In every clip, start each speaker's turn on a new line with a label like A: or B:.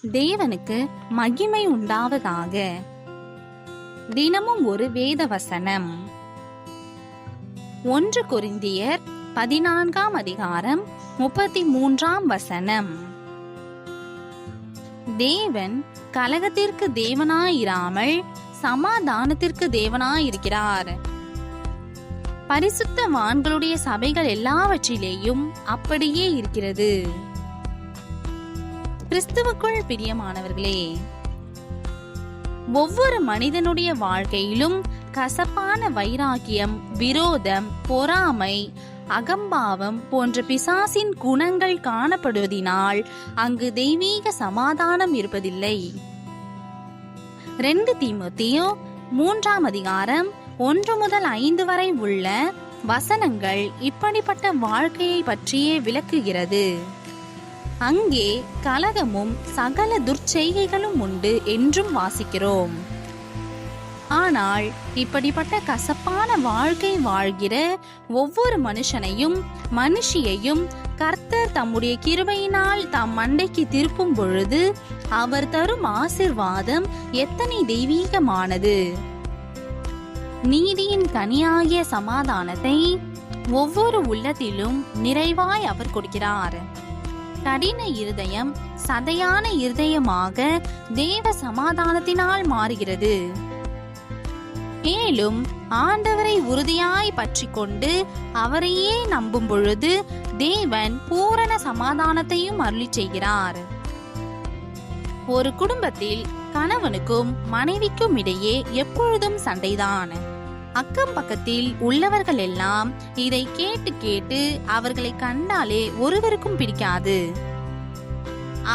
A: தேவனுக்கு மகிமை உண்டாவதாக. தினமும் ஒரு வேத வசனம். 1 கொரிந்தியர் 14 அதிகாரம் 33 வசனம். தேவன் கலகத்திற்கு தேவனாயிராமல் சமாதானத்திற்கு தேவனாயிருக்கிறார். பரிசுத்தவான்களுடைய சபைகள் எல்லாவற்றிலேயும் அப்படியே இருக்கிறது. கிறிஸ்துவுக்குள் பிரியமானவர்களே, ஒவ்வொரு மனிதனுடைய வாழ்க்கையிலும் கசப்பான வைராக்கியம், விரோதம், பொறாமை, அகம்பாவம் போன்ற பிசாசின் குணங்கள் காணப்படுவதினால் அங்கு தெய்வீக சமாதானம் இருப்பதில்லை. 2 தீமோத்தேயு 3 அதிகாரம் 1 முதல் 5 வரை உள்ள வசனங்கள் இப்படிப்பட்ட வாழ்க்கையை பற்றியே விளக்குகிறது. அங்கே கலகமும் சகல துர்ச்செய்கைகளும் உண்டு என்றும் வாசிக்கிறோம். ஆனால் இப்படிப்பட்ட கசப்பான வாழ்க்கை வாழ்கிற ஒவ்வொரு மனுஷனையும் மனுஷியையும் கர்த்தர் தம்முடைய கிருபையினால் தம் மண்டைக்கு திருப்பும் பொழுது அவர் தரும் ஆசீர்வாதம் எத்தனை தெய்வீகமானது! நீதியின் கனியாகிய சமாதானத்தை ஒவ்வொரு உள்ளத்திலும் நிறைவாய் அவர் கொடுக்கிறார். கடின இருதயம் சதையான இருதயமாக தேவ சமாதானத்தினால் மாறுகிறது. மேலும் ஆண்டவரை உறுதியாய் பற்றி கொண்டு அவரையே நம்பும் பொழுது தேவன் பூரண சமாதானத்தையும் அருளி செய்கிறார். ஒரு குடும்பத்தில் கணவனுக்கும் மனைவிக்கும் இடையே எப்பொழுதும் சண்டைதான். அக்கம் பக்கத்தில் உள்ளவர்கள் எல்லாம் இதை கேட்டு கேட்டு அவர்களை கண்டாலே ஒருவருக்கும் பிடிக்காது.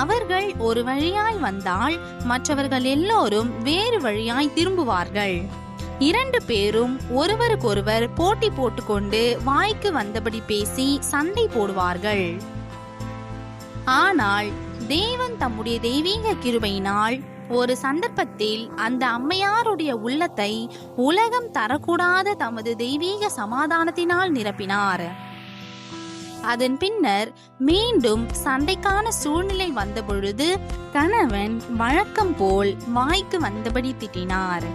A: அவர்கள் ஒரு வழியாய் வந்தால் மற்றவர்கள் எல்லோரும் வேறு வழியாய் திரும்புவார்கள். 2 பேரும் ஒருவருக்கொருவர் போட்டி போட்டுக்கொண்டு வாய்க்கு வந்தபடி பேசி சண்டை போடுவார்கள். ஆனால் தேவன் தம்முடைய தெய்வீக கிருபையினால் ஒரு சந்தர்ப்பத்தில் அந்த அம்மையாருடைய உள்ளத்தை உலகம் தரக்கூடாத தமது தெய்வீக சமாதானத்தினால் நிரப்பினார். அதன் பின்னர் மீண்டும் சண்டைக்கான சூழ்நிலை வந்த பொழுது கணவன் வழக்கம் போல் வாய்க்கு வந்தபடி திட்டினார்.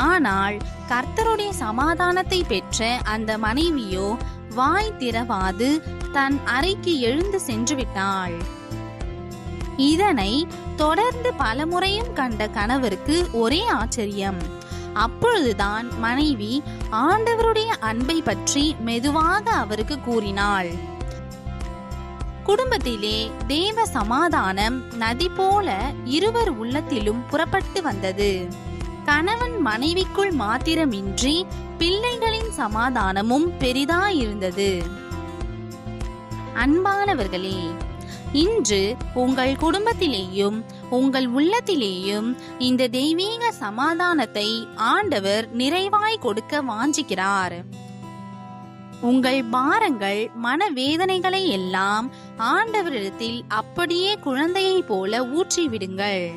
A: ஆனால் கர்த்தருடைய சமாதானத்தை பெற்ற அந்த மனைவியோ வாய் திறவாது தன் அறைக்கு எழுந்து சென்று விட்டாள். இதனை தொடர்ந்து பலமுறையும் கண்ட கணவருக்கு ஒரே ஆச்சரியம். அப்பொழுதுதான் மனைவி ஆண்டவருடைய அன்பை பற்றி மெதுவாக அவருக்கு கூறினாள். குடும்பத்திலே தேவ சமாதானம் நதி போல இருவர் உள்ளத்திலும் புறப்பட்டு வந்தது. கணவன் மனைவிக்குள் மாத்திரமின்றி பிள்ளைகளின் சமாதானமும் பெரிதாயிருந்தது. அன்பானவர்களே, இன்று உங்கள் குடும்பத்திலேயும் உங்கள் உள்ளத்திலேயும் இந்த தெய்வீக சமாதானத்தை ஆண்டவர் நிறைவாய் கொடுக்க வாஞ்சிக்கிறார். உங்கள் பாரங்கள் மனவேதனைகளை எல்லாம் ஆண்டவரிடத்தில் அப்படியே குழந்தையை போல ஊற்றிவிடுங்கள்.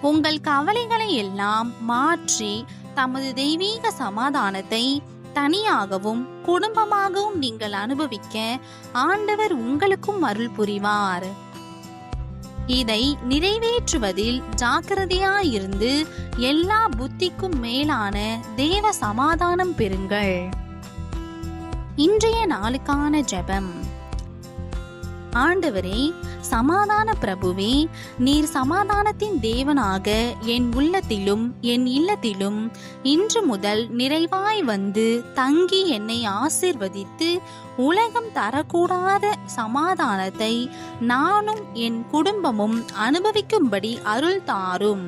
A: உங்கள் கவலைகளை எல்லாம் மாற்றி தமது தெய்வீக சமாதானத்தை தனியாகவும் குடும்பமாகவும் நீங்கள் அனுபவிக்க ஆண்டவர் உங்களுக்கும் அருள் புரிவார். இதை நிறைவேற்றுவதில் ஜாக்கிரதையாயிருந்து எல்லா புத்திக்கும் மேலான தேவ சமாதானம் பெறுங்கள். இன்றைய நாளுக்கான ஜெபம். ஆண்டவரே, சமாதான பிரபுவே, நீர் சமாதானத்தின் தேவனாக என் உள்ளத்திலும் என் இல்லத்திலும் இன்று முதல் நிறைவாய் வந்து தங்கி என்னை ஆசீர்வதித்து உலகம் தரக்கூடாத சமாதானத்தை நானும் என் குடும்பமும் அனுபவிக்கும்படி அருள் தாரும்.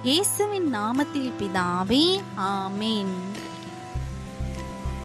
A: இயேசுவின் நாமத்தில் பிதாவே, ஆமேன்.